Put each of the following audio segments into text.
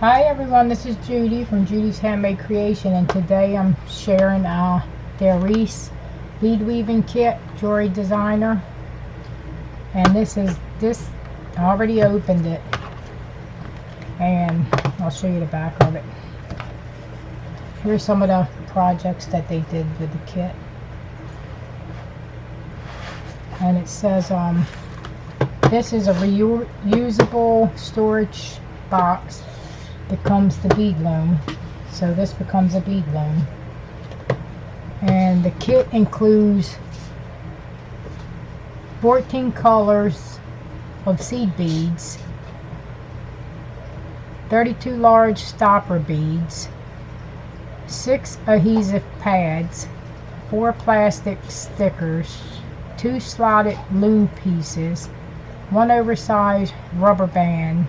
Hi everyone, this is Judy from Judy's Handmade Creation, and today I'm sharing Darice bead weaving kit, jewelry designer. And this I already opened it, and I'll show you the back of it. Here's some of the projects that they did with the kit, and it says this is a reusable storage box that comes to Bead Loom, so this becomes a bead loom. And the kit includes 14 colors of seed beads, 32 large stopper beads, 6 adhesive pads, 4 plastic stickers, 2 slotted loom pieces, 1 oversized rubber band,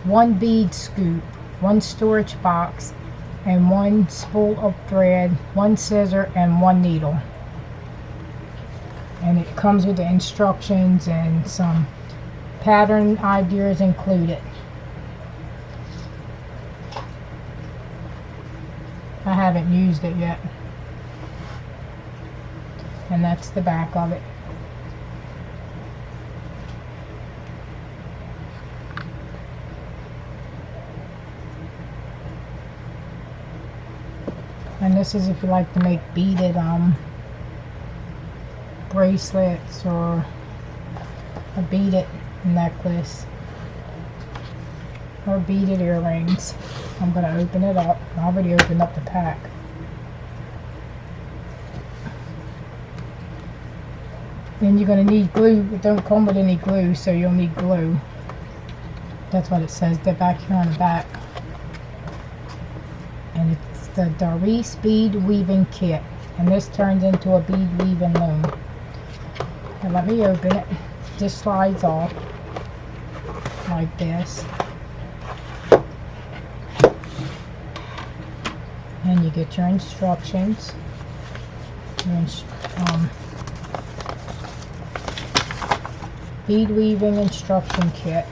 1 bead scoop, 1 storage box, and 1 spool of thread, 1 scissor, and 1 needle. And it comes with the instructions and some pattern ideas included. I haven't used it yet. And that's the back of it. And this is if you like to make beaded bracelets or a beaded necklace or beaded earrings. I'm going to open it up. I already opened up the pack. Then you're going to need glue. It don't come with any glue, so you'll need glue. That's what it says. They're back here on the back. And it's the Darice bead weaving kit, and this turns into a bead weaving loom. And let me open it. Just slides off like this, and you get your instructions. Bead weaving instruction kit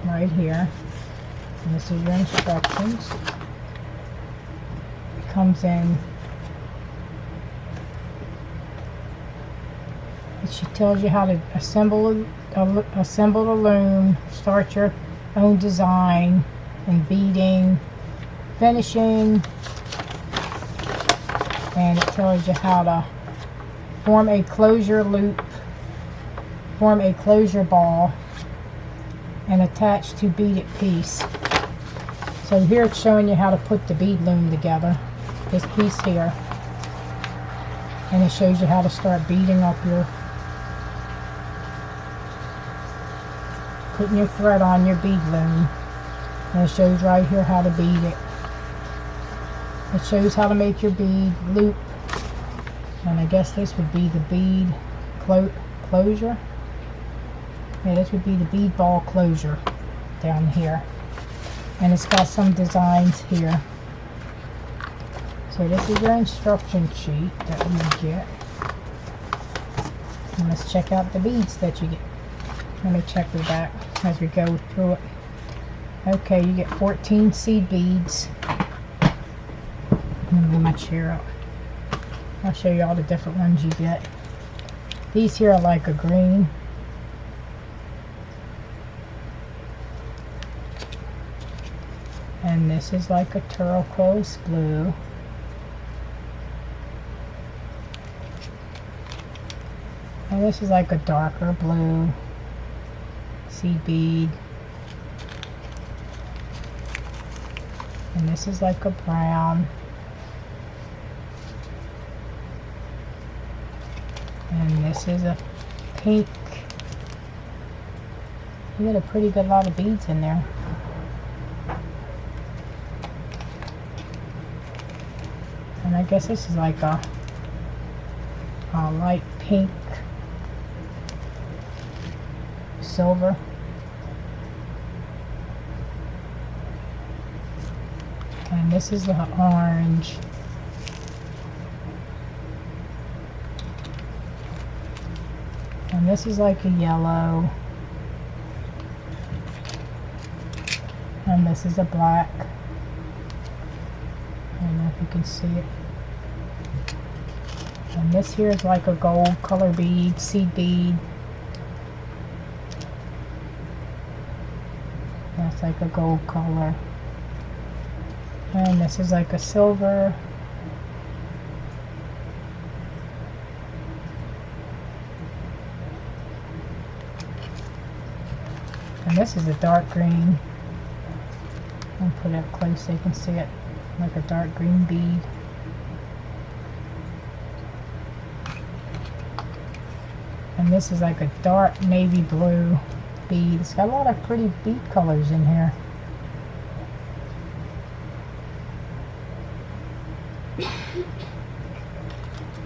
right here. And this is your instructions. It comes in. She tells you how to assemble the loom, start your own design, and beading, finishing, and it tells you how to form a closure loop, form a closure ball, and attach to beaded piece. So here it's showing you how to put the bead loom together, this piece here, and it shows you how to start beading up putting your thread on your bead loom, and it shows right here how to bead it. It shows how to make your bead loop, and I guess this would be the bead closure. Yeah, this would be the bead ball closure down here. And it's got some designs here. So this is your instruction sheet that you get. And let's check out the beads that you get. Let me check the back as we go through it. Okay, you get 14 seed beads. Let me move my chair up. I'll show you all the different ones you get. These here are like a green. And this is like a turquoise blue. And this is like a darker blue seed bead. And this is like a brown. And this is a pink. You get a pretty good lot of beads in there. And I guess this is like a light pink, silver. And this is the orange. And this is like a yellow. And this is a black. I don't know if you can see it. And this here is like a gold color bead, seed bead. That's like a gold color. And this is like a silver. And this is a dark green. I'll put it up close so you can see it. Like a dark green bead. And this is like a dark navy blue bead. It's got a lot of pretty bead colors in here.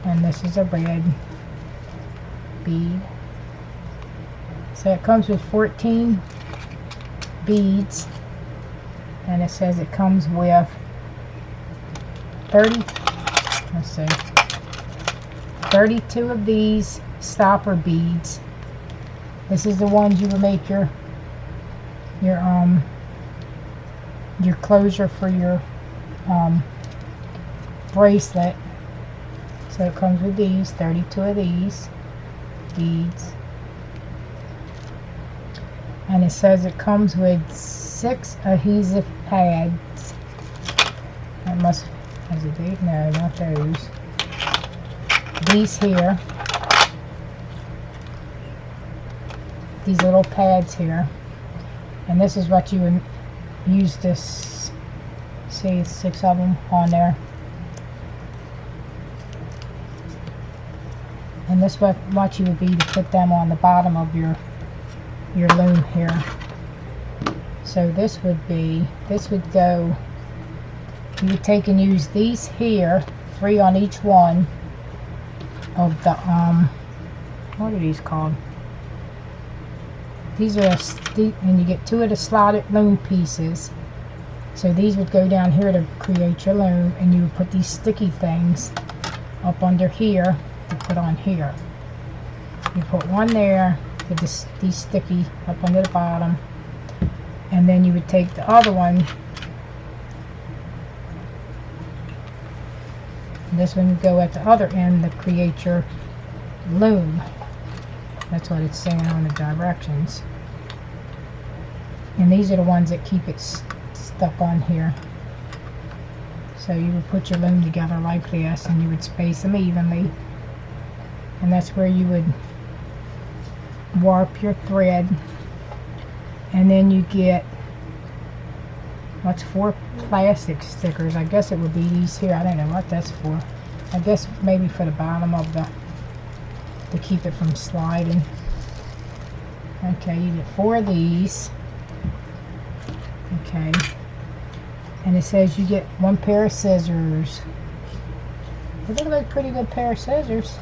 And this is a red bead. So it comes with 14 beads, and it says it comes with 32 of these stopper beads. This is the ones you will make your closure for your bracelet. So it comes with these 32 of these beads, and it says it comes with 6 adhesive pads. That must has a date? No, not those. These here, these little pads here, and this is what you would use this. See, 6 of them on there. And this what you would be to put them on the bottom of your loom here. So this would go, you would take and use these here, 3 on each one of the what are these called? These are and you get 2 of the slotted loom pieces. So these would go down here to create your loom, and you would put these sticky things up under here to put on here. You put one there with these sticky up under the bottom, and then you would take the other one. This one would go at the other end to create your loom. That's what it's saying on the directions. And these are the ones that keep it stuck on here. So you would put your loom together like this, and you would space them evenly. And that's where you would warp your thread. And then you get, what's 4 plastic stickers. I guess it would be these here. I don't know what that's for. I guess maybe for the bottom of the, to keep it from sliding. Okay, you get 4 of these. Okay. And it says you get 1 pair of scissors. They look like a pretty good pair of scissors.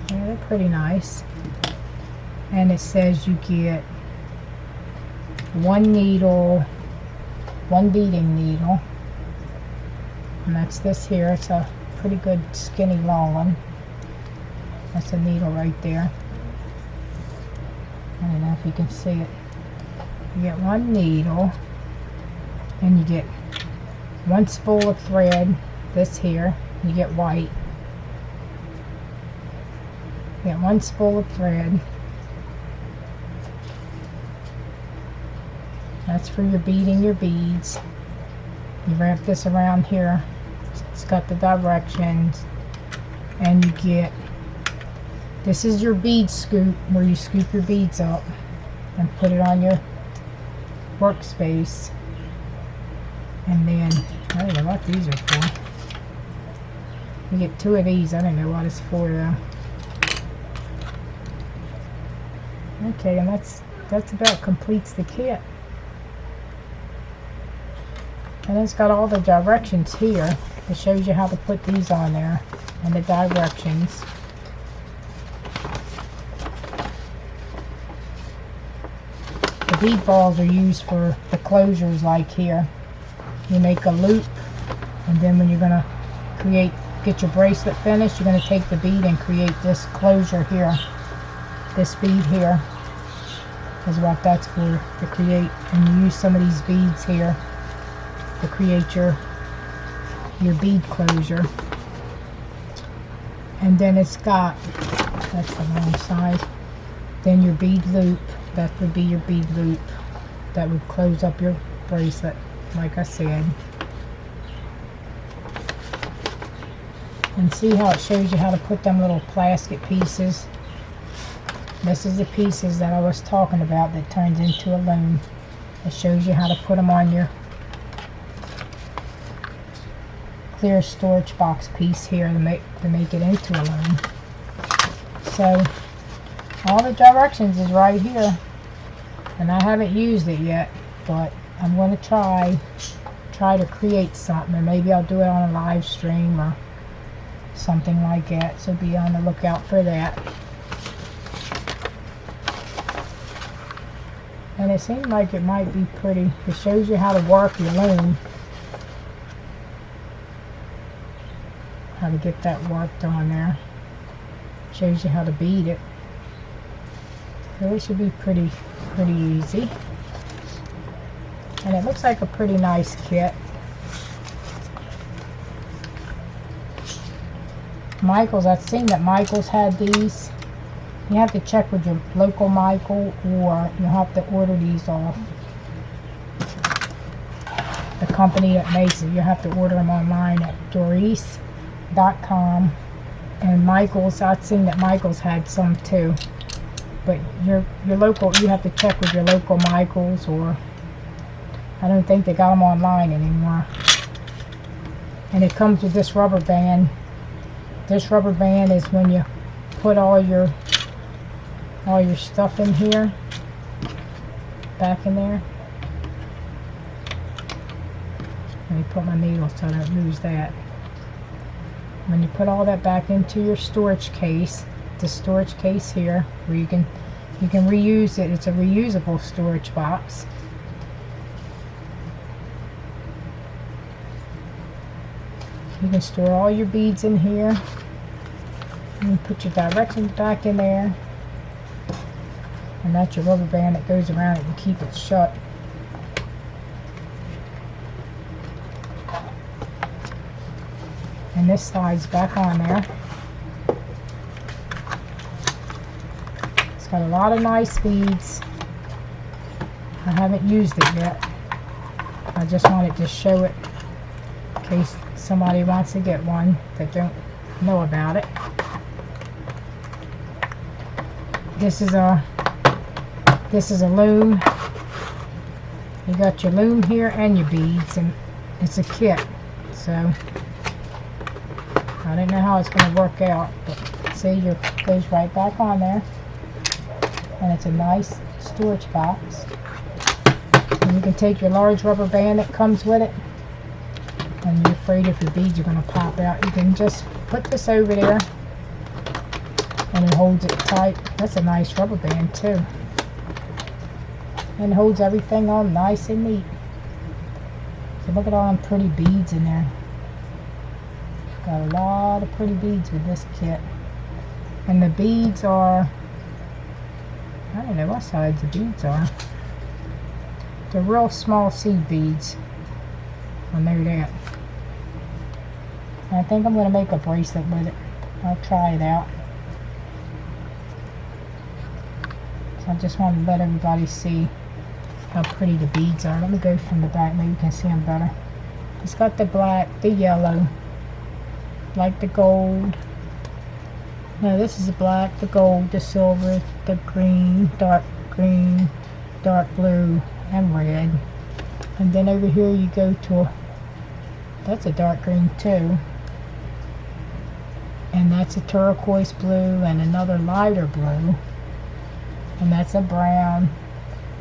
Yeah, they're pretty nice. And it says you get 1 needle, 1 beading needle. And that's this here. It's a pretty good skinny long one. That's a needle right there. I don't know if you can see it. You get 1 needle, and you get 1 spool of thread. This here, you get white. You get 1 spool of thread. That's for your beading your beads. You wrap this around here. It's got the directions, and you get, this is your bead scoop, where you scoop your beads up and put it on your workspace. And then, I don't know what these are for. You get 2 of these. I don't know what it's for though. Okay, and that's about completes the kit. And it's got all the directions here. It shows you how to put these on there, and the directions. The bead balls are used for the closures, like here. You make a loop, and then when you're going to get your bracelet finished, you're going to take the bead and create this closure here. This bead here. is what that's for, to create. And you use some of these beads here to create your bead closure. And then it's got, that's the wrong size, then your bead loop, that would be your bead loop that would close up your bracelet, like I said. And see how it shows you how to put them little plastic pieces. This is the pieces that I was talking about that turns into a loom. It shows you how to put them on your clear storage box piece here to make it into a loom. So all the directions is right here, and I haven't used it yet, but I'm going to try to create something, and maybe I'll do it on a live stream or something like that, so be on the lookout for that. And it seems like it might be pretty. It shows you how to work your loom, how to get that worked on there. Shows you how to bead it. So it should be pretty easy. And it looks like a pretty nice kit. Michaels, I've seen that Michaels had these. You have to check with your local Michael, or you'll have to order these off the company that makes it. You have to order them online at Darice.com. And Michaels, I've seen that Michaels had some too. But your local, you have to check with your local Michaels, or I don't think they got them online anymore. And it comes with this rubber band. This rubber band is when you put all your stuff in here, back in there. Let me put my needle so I don't lose that. When you put all that back into your storage case, the storage case here, where you can reuse it. It's a reusable storage box. You can store all your beads in here. You put your directions back in there. And that's your rubber band that goes around it and keep it shut. And this slides back on there. It's got a lot of nice beads. I haven't used it yet. I just wanted to show it in case somebody wants to get one that don't know about it. This is a loom. You got your loom here and your beads, and it's a kit. So I don't know how it's going to work out, but see, it goes right back on there, and it's a nice storage box. And you can take your large rubber band that comes with it, and you're afraid if your beads are going to pop out, you can just put this over there and it holds it tight. That's a nice rubber band too, and holds everything on nice and neat. So look at all them pretty beads in there. Got a lot of pretty beads with this kit. And the beads are, I don't know what size the beads are. They're real small seed beads. I know that. And I think I'm going to make a bracelet with it. I'll try it out. So I just want to let everybody see how pretty the beads are. Let me go from the back, maybe you can see them better. It's got the black, the yellow, like the gold. No, this is the black, the gold, the silver, the green, dark blue, and red. And then over here you go to that's a dark green too. And that's a turquoise blue and another lighter blue. And that's a brown.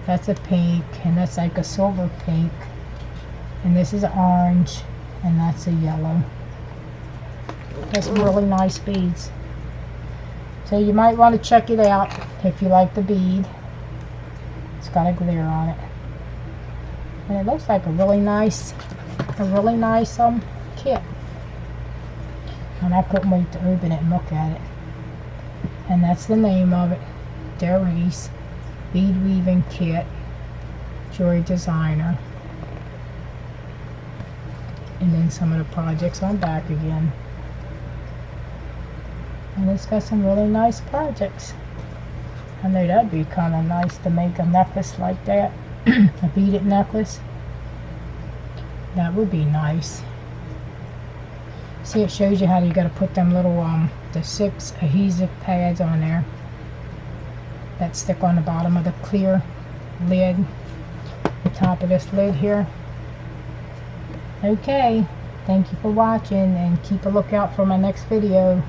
That's a pink, and that's like a silver pink. And this is orange, and that's a yellow. That's really nice beads. So you might want to check it out if you like the bead. It's got a glare on it. And it looks like a really nice kit. And I couldn't wait to open it and look at it. And that's the name of it, Darice. bead weaving kit, jewelry designer, and then some of the projects on back again. And it's got some really nice projects. I know that'd be kind of nice to make a necklace like that. A beaded necklace. That would be nice. See, it shows you how you got to put them little the 6 adhesive pads on there that stick on the bottom of the clear lid, the top of this lid here. Okay, thank you for watching, and keep a lookout for my next video,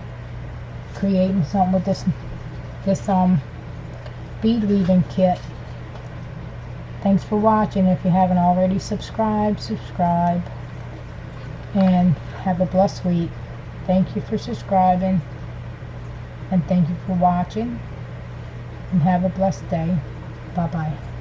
creating something with this bead weaving kit. Thanks for watching. If you haven't already subscribed, subscribe, and have a blessed week. Thank you for subscribing, and thank you for watching, and have a blessed day. Bye bye.